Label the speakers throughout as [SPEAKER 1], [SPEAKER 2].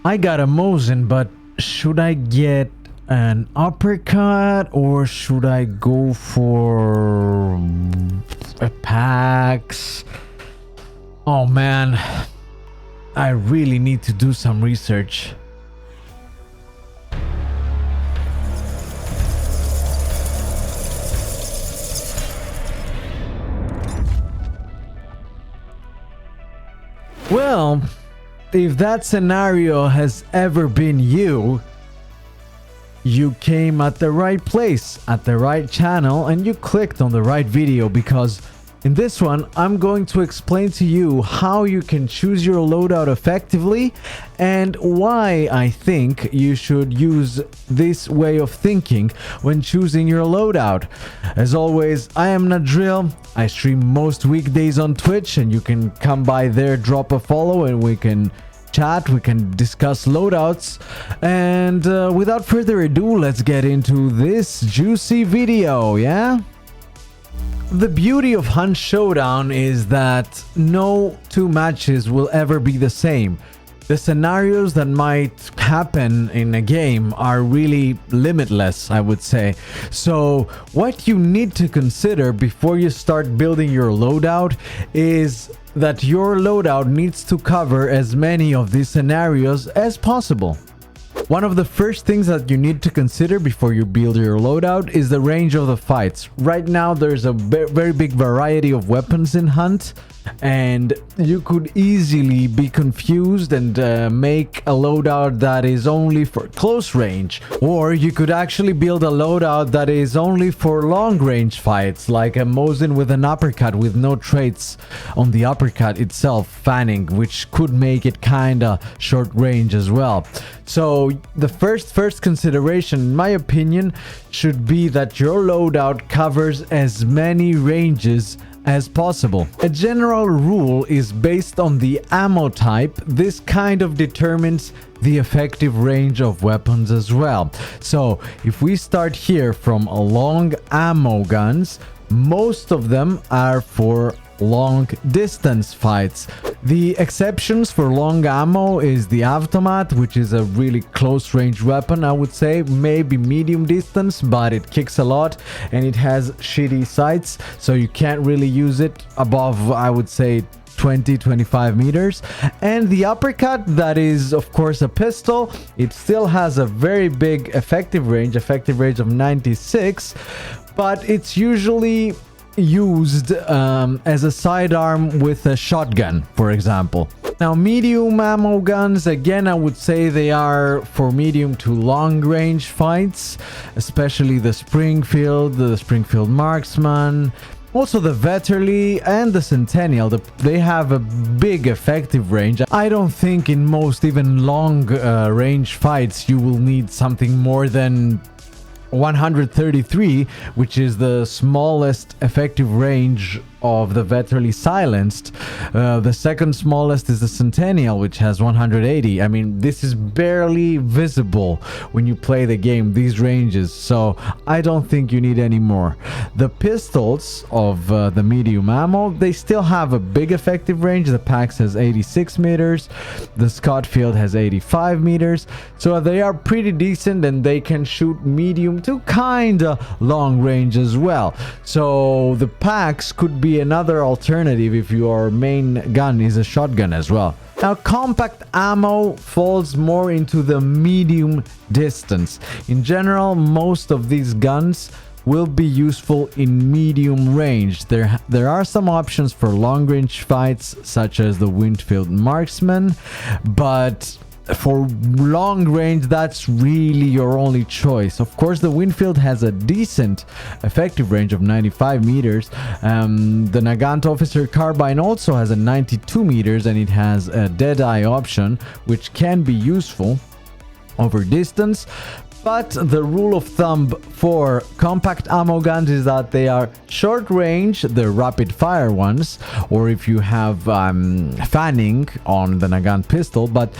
[SPEAKER 1] I got a Mosin, but should I get an uppercut or should I go for a PAX? Oh man, I really need to do some research. Well, if that scenario has ever been you came at the right place, at the right channel, and you clicked on the right video, because in this one, I'm going to explain to you how you can choose your loadout effectively and why I think you should use this way of thinking when choosing your loadout. As always, I am Nadril. I stream most weekdays on Twitch, and you can come by there, drop a follow, and we can chat, we can discuss loadouts. And without further ado, let's get into this juicy video, yeah? The beauty of Hunt Showdown is that no two matches will ever be the same. The scenarios that might happen in a game are really limitless, I would say. So what you need to consider before you start building your loadout is that your loadout needs to cover as many of these scenarios as possible. One of the first things that you need to consider before you build your loadout is the range of the fights. Right now there's a very big variety of weapons in Hunt, and you could easily be confused and make a loadout that is only for close range, or you could actually build a loadout that is only for long range fights, like a Mosin with an uppercut with no traits on the uppercut itself, fanning, which could make it kinda short range as well. So the first consideration, in my opinion, should be that your loadout covers as many ranges as possible. A general rule is based on the ammo type. This kind of determines the effective range of weapons as well. So if we start here from long ammo guns, most of them are for long distance fights. The exceptions for long ammo is the automat, which is a really close range weapon, I would say, maybe medium distance, but it kicks a lot and it has shitty sights, so you can't really use it above, I would say, 20-25 meters. And the uppercut, that is of course a pistol. It still has a very big effective range of 96, but it's usually used as a sidearm with a shotgun, for example. Now, medium ammo guns, again, I would say they are for medium to long range fights, especially the Springfield Marksman, also the Vetterli and the Centennial. They have a big effective range. I don't think in most even long range fights you will need something more than 133, which is the smallest effective range of the Vetterli Silenced. The second smallest is the Centennial, which has 180. I mean, this is barely visible when you play the game, these ranges, so I don't think you need any more. The pistols of the medium ammo, they still have a big effective range. The PAX has 86 meters, the Scotfield has 85 meters, so they are pretty decent, and they can shoot medium to kinda long range as well. So the PAX could be another alternative if your main gun is a shotgun as well. Now, compact ammo falls more into the medium distance. In general, most of these guns will be useful in medium range. There are some options for long range fights, such as the Winfield Marksman, but for long range, that's really your only choice. Of course, the Winfield has a decent effective range of 95 meters. The Nagant Officer Carbine also has a 92 meters, and it has a Deadeye option, which can be useful over distance. But the rule of thumb for compact ammo guns is that they are short range, the rapid fire ones, or if you have fanning on the Nagant pistol, but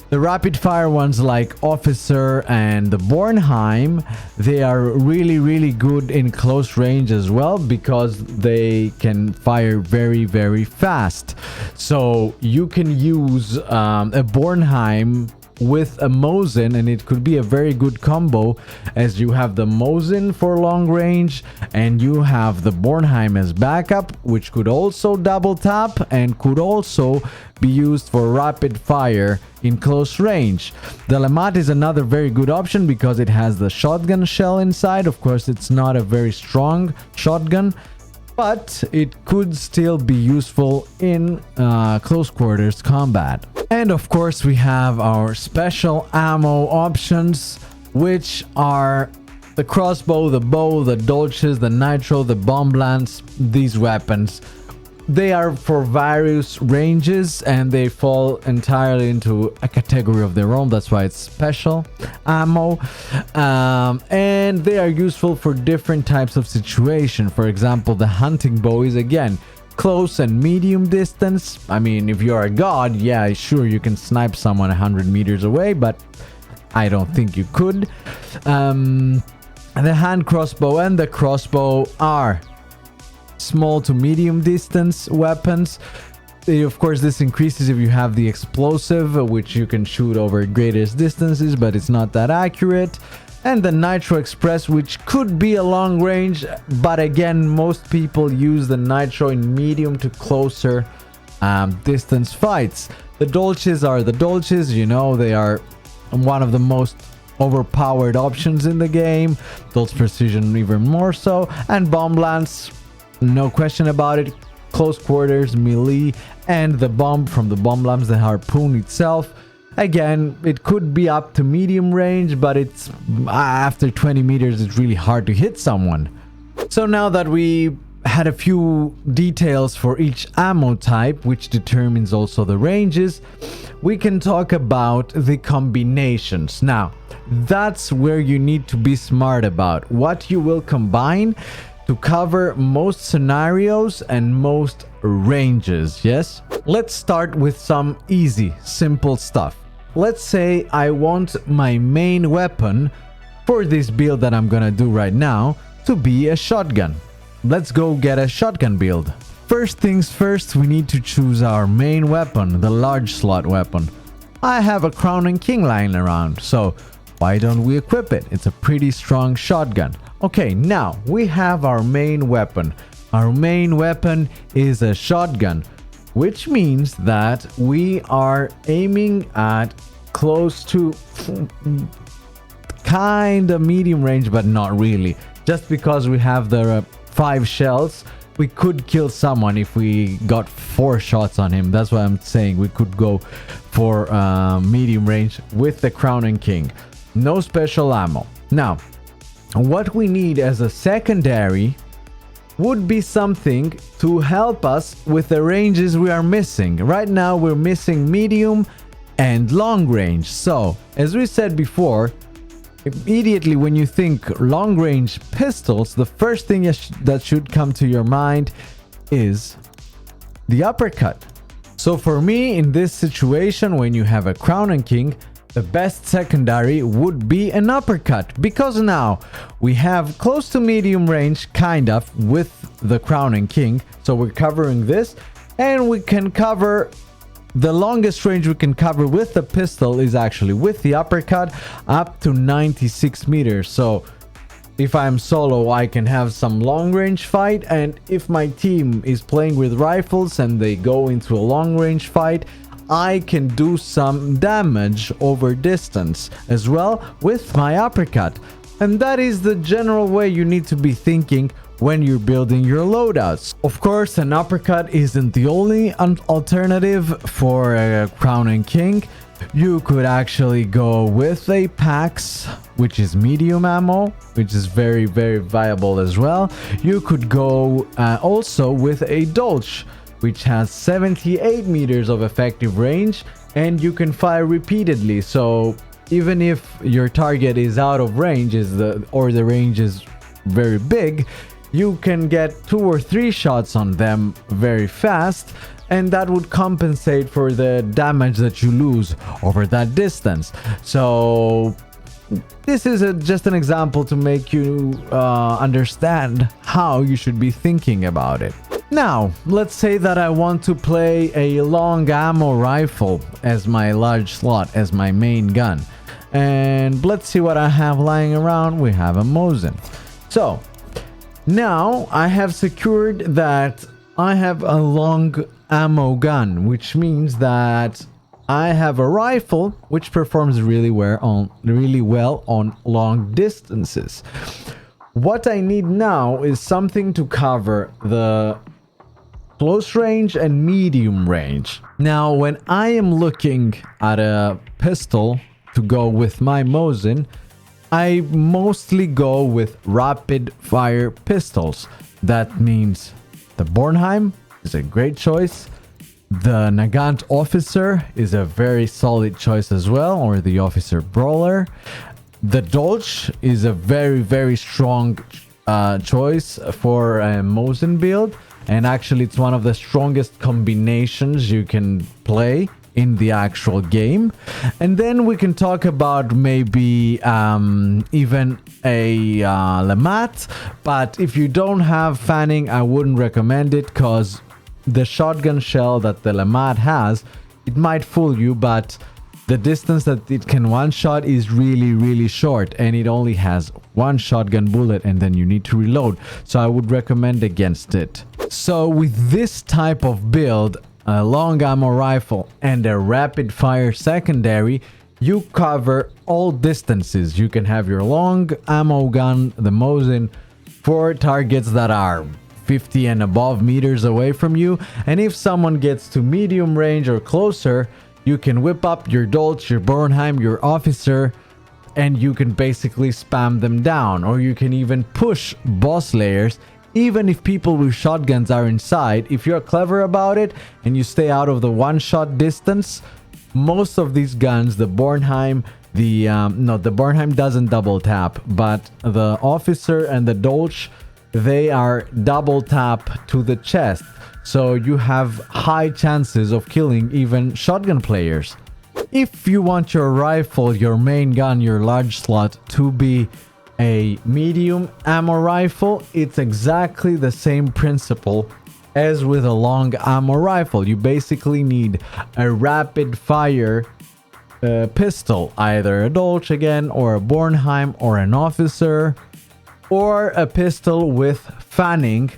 [SPEAKER 1] the rapid fire ones like Officer and the Bornheim, they are really good in close range as well, because they can fire very fast. So you can use a Bornheim with a Mosin, and it could be a very good combo, as you have the Mosin for long range and you have the Bornheim as backup, which could also double tap and could also be used for rapid fire in close range. The Lamat is another very good option because it has the shotgun shell inside. Of course, it's not a very strong shotgun, but it could still be useful in close quarters combat. And of course, we have our special ammo options, which are the crossbow, the bow, the dolches, the nitro, the bomb lance. These weapons, they are for various ranges and they fall entirely into a category of their own. That's why it's special ammo. And they are useful for different types of situation. For example, the hunting bow is again close and medium distance. I mean, if you're a god, yeah, sure, you can snipe someone 100 meters away, but I don't think you could. The hand crossbow and the crossbow are small to medium distance weapons. Of course, this increases if you have the explosive, which you can shoot over greatest distances, but it's not that accurate. And the Nitro Express, which could be a long range, but again, most people use the Nitro in medium to closer distance fights. The Dolches are the Dolches, you know, they are one of the most overpowered options in the game. Dolch Precision even more so. And Bomb Lance, no question about it, close quarters, melee, and the bomb from the Bomb Lance, the harpoon itself. Again, it could be up to medium range, but it's after 20 meters, it's really hard to hit someone. So now that we had a few details for each ammo type, which determines also the ranges, we can talk about the combinations. Now, that's where you need to be smart about what you will combine to cover most scenarios and most ranges. Yes? Let's start with some easy, simple stuff. Let's say I want my main weapon for this build that I'm gonna do right now to be a shotgun. Let's go get a shotgun build. First things first, we need to choose our main weapon, the large slot weapon. I have a Crown and King lying around, so why don't we equip it? It's a pretty strong shotgun. Okay, now we have our main weapon. Our main weapon is a shotgun, which means that we are aiming at close to kind of medium range, but not really. Just because we have the 5 shells, we could kill someone if we got 4 shots on him. That's why I'm saying we could go for medium range with the Crown and King. No special ammo. Now, what we need as a secondary would be something to help us with the ranges we are missing. Right now, we're missing medium and long range. So, as we said before, immediately when you think long range pistols, the first thing that should come to your mind is the uppercut. So for me, in this situation, when you have a Crown and King, the best secondary would be an uppercut, because now we have close to medium range kind of with the Crown and King. So we're covering this, and we can cover the longest range we can cover with the pistol is actually with the uppercut up to 96 meters. So if I'm solo, I can have some long range fight, and if my team is playing with rifles and they go into a long range fight, I can do some damage over distance as well with my uppercut. And that is the general way you need to be thinking when you're building your loadouts. Of course, an uppercut isn't the only alternative for a Crown and King. You could actually go with a Pax, which is medium ammo, which is very, very viable as well. You could go also with a Dolch, which has 78 meters of effective range, and you can fire repeatedly. So even if your target is out of range, or the range is very big, you can get 2 or 3 shots on them very fast, and that would compensate for the damage that you lose over that distance. So this is just an example to make you understand how you should be thinking about it. Now, let's say that I want to play a long ammo rifle as my large slot, as my main gun. And let's see what I have lying around. We have a Mosin. So, now I have secured that I have a long ammo gun, which means that I have a rifle which performs really well on long distances. What I need now is something to cover the close range and medium range. Now, when I am looking at a pistol to go with my Mosin, I mostly go with rapid fire pistols. That means the Bornheim is a great choice. The Nagant Officer is a very solid choice as well, or the Officer Brawler. The Dolch is a very strong choice for a Mosin build, and actually it's one of the strongest combinations you can play in the actual game. And then we can talk about maybe even a Lamat, but if you don't have fanning, I wouldn't recommend it, because the shotgun shell that the Lamat has, it might fool you, but the distance that it can one-shot is really short, and it only has one shotgun bullet, and then you need to reload. So I would recommend against it. So with this type of build, a long ammo rifle and a rapid fire secondary, you cover all distances. You can have your long ammo gun, the Mosin, for targets that are 50 and above meters away from you, and if someone gets to medium range or closer, you can whip up your Dolch, your Bornheim, your Officer, and you can basically spam them down. Or you can even push boss layers, even if people with shotguns are inside. If you're clever about it and you stay out of the one-shot distance, most of these guns, the Bornheim, the Bornheim doesn't double tap, but the Officer and the Dolch, they are double tap to the chest. So you have high chances of killing even shotgun players. If you want your rifle, your main gun, your large slot to be a medium ammo rifle, it's exactly the same principle as with a long ammo rifle. You basically need a rapid fire pistol, either a Dolch again, or a Bornheim, or an Officer, or a pistol with fanning,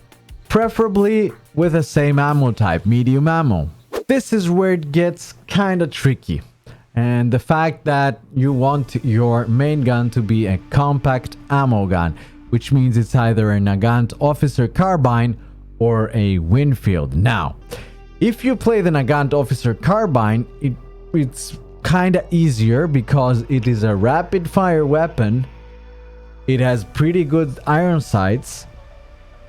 [SPEAKER 1] preferably with the same ammo type, medium ammo. This is where it gets kind of tricky. And the fact that you want your main gun to be a compact ammo gun, which means it's either a Nagant Officer Carbine or a Winfield. Now, if you play the Nagant Officer Carbine, it's kind of easier because it is a rapid fire weapon. It has pretty good iron sights.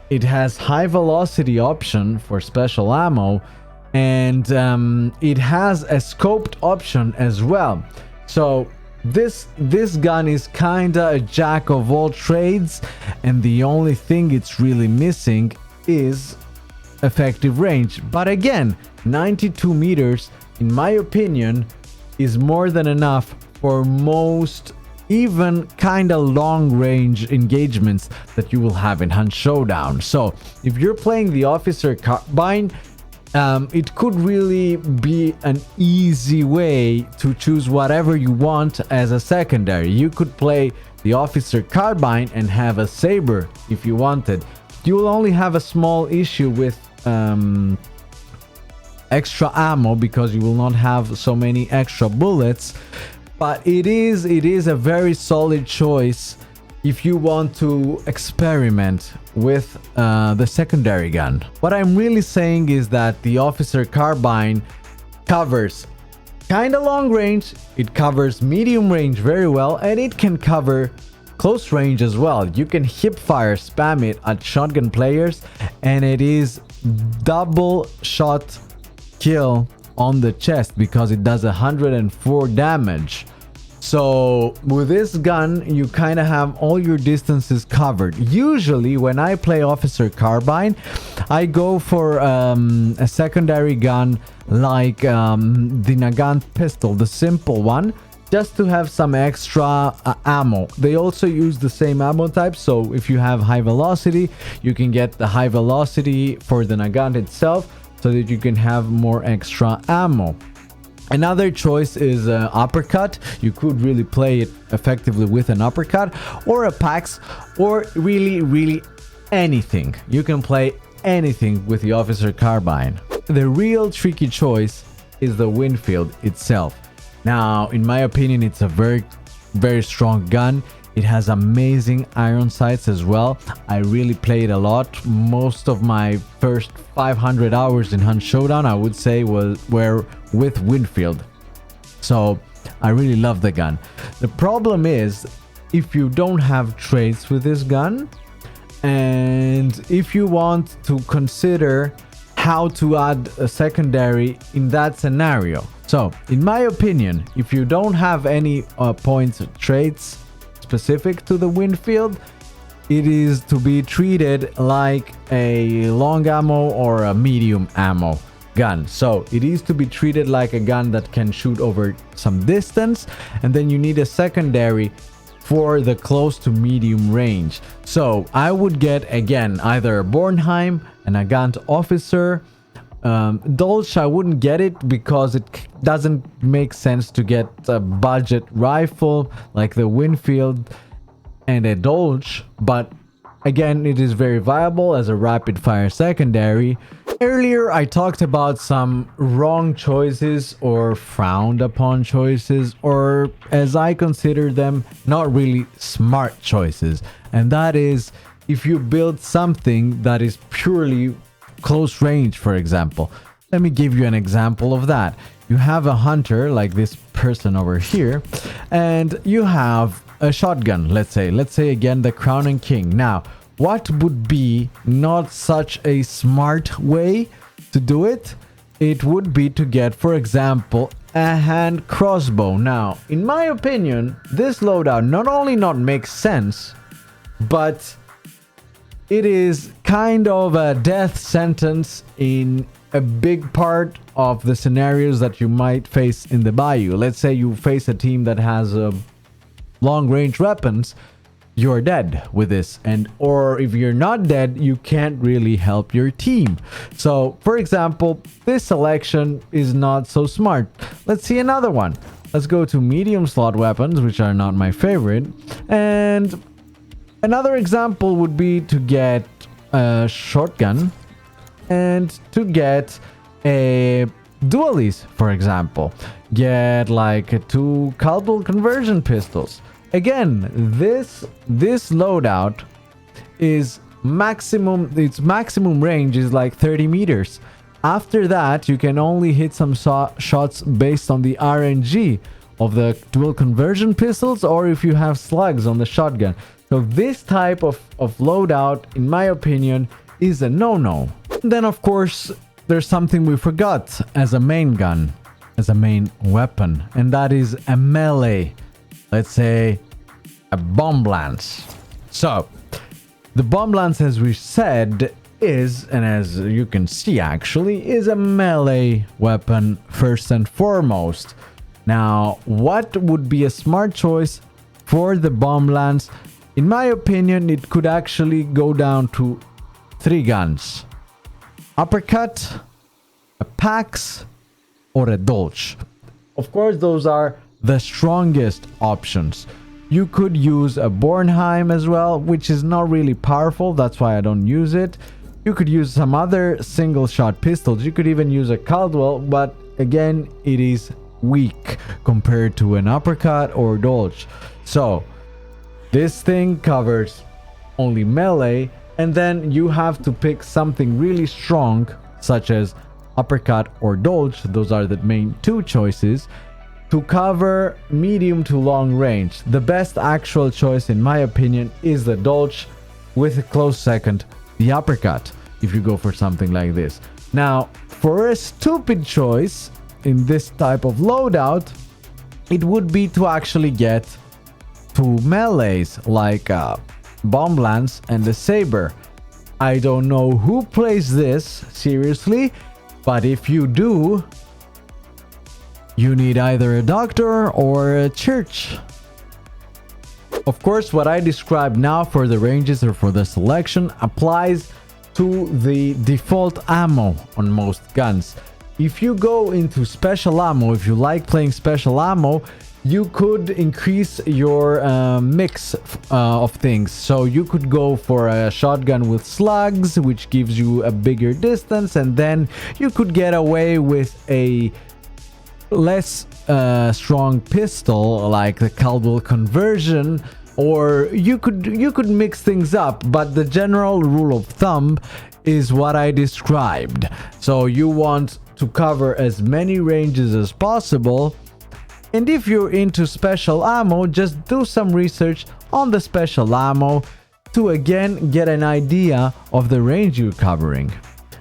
[SPEAKER 1] It has high velocity option for special ammo, and it has a scoped option as well. So this gun is kinda a jack of all trades, and the only thing it's really missing is effective range. But again, 92 meters, in my opinion, is more than enough for most even kind of long range engagements that you will have in Hunt Showdown. So if you're playing the Officer Carbine, it could really be an easy way to choose whatever you want as a secondary. You could play the Officer Carbine and have a Saber if you wanted. You will only have a small issue with extra ammo because you will not have so many extra bullets. But it is a very solid choice if you want to experiment with the secondary gun. What I'm really saying is that the Officer Carbine covers kind of long range, it covers medium range very well, and it can cover close range as well. You can hip fire spam it at shotgun players, and it is double shot kill on the chest because it does 104 damage. So with this gun, you kind of have all your distances covered. Usually when I play Officer Carbine, I go for a secondary gun like the Nagant pistol, the simple one, just to have some extra ammo. They also use the same ammo type, so if you have high velocity, you can get the high velocity for the Nagant itself so that you can have more extra ammo. Another choice is uppercut. You could really play it effectively with an uppercut or a pax, or really anything. You can play anything with the officer carbine. The real tricky choice is the Winfield itself. Now, in my opinion, it's a very strong gun. It has amazing iron sights as well. I really play it a lot. Most of my first 500 hours in Hunt Showdown, I would say, were with Winfield. So I really love the gun. The problem is, if you don't have traits with this gun, and if you want to consider how to add a secondary in that scenario. So, in my opinion, if you don't have any points traits specific to the Winfield, it is to be treated like a long ammo or a medium ammo gun. So, it is to be treated like a gun that can shoot over some distance, and then you need a secondary for the close to medium range. So, I would get, again, either a Bornheim, an Nagant officer. Dolch, I wouldn't get it because it doesn't make sense to get a budget rifle like the Winfield and a Dolch, but again, it is very viable as a rapid fire secondary. Earlier, I talked about some wrong choices or frowned upon choices, or as I consider them, not really smart choices. And that is if you build something that is purely close range, for example. Let me give you an example of that. You have a hunter like this person over here, and you have a shotgun, let's say again the Crown and King. Now, what would be not such a smart way to do it? It would be to get, for example, a hand crossbow. Now, in my opinion, this loadout not only not makes sense, but it is kind of a death sentence in a big part of the scenarios that you might face in the bayou. Let's say you face a team that has long range weapons, you're dead with this. Or if you're not dead, you can't really help your team. So, for example, this selection is not so smart. Let's see another one. Let's go to medium slot weapons, which are not my favorite. And another example would be to get a shotgun and to get a dualies, for example. Get like 2 Caldwell conversion pistols. Again, this loadout is its maximum range is like 30 meters. After that, you can only hit some shots based on the RNG of the dual conversion pistols, or if you have slugs on the shotgun. So this type of loadout, in my opinion, is a no-no. Then, of course, there's something we forgot as a main gun, as a main weapon, and that is a melee. Let's say a bomb lance. So, the bomb lance, as we said, is, and as you can see actually, is a melee weapon first and foremost. Now, what would be a smart choice for the bomb lance? In my opinion, it could actually go down to 3 guns. Uppercut, a Pax, or a Dolch. Of course, those are the strongest options. You could use a Bornheim as well, which is not really powerful. That's why I don't use it. You could use some other single shot pistols. You could even use a Caldwell, but again, it is weak compared to an uppercut or Dolch. So this thing covers only melee, and then you have to pick something really strong, such as uppercut or Dolch. Those are the main 2 choices to cover medium to long range. The best actual choice, in my opinion, is the Dolch, with a close second, the uppercut, if you go for something like this. Now, for a stupid choice in this type of loadout, it would be to actually get 2 melees, like a bomb lance and a saber. I don't know who plays this seriously, but if you do, you need either a doctor or a church. Of course, what I described now for the ranges or for the selection applies to the default ammo on most guns. If you go into special ammo, if you like playing special ammo, you could increase your mix of things. So you could go for a shotgun with slugs, which gives you a bigger distance, and then you could get away with a less strong pistol like the Caldwell conversion, or you could mix things up, but the general rule of thumb is what I described. So you want to cover as many ranges as possible. And if you're into special ammo, just do some research on the special ammo to again get an idea of the range you're covering.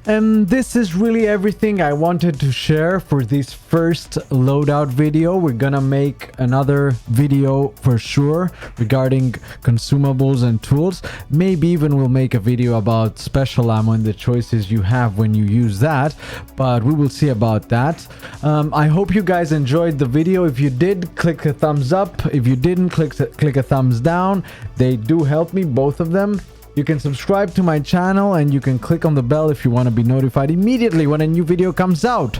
[SPEAKER 1] And this is really everything I wanted to share for this first loadout video. We're gonna make another video for sure regarding consumables and tools. Maybe even we'll make a video about special ammo and the choices you have when you use that, but we will see about that. I hope you guys enjoyed the video. If you did, click a thumbs up. If you didn't, click a thumbs down. They do help me, both of them. You can subscribe to my channel and you can click on the bell if you want to be notified immediately when a new video comes out.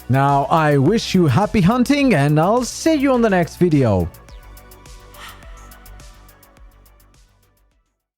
[SPEAKER 1] Now, I wish you happy hunting and I'll see you on the next video.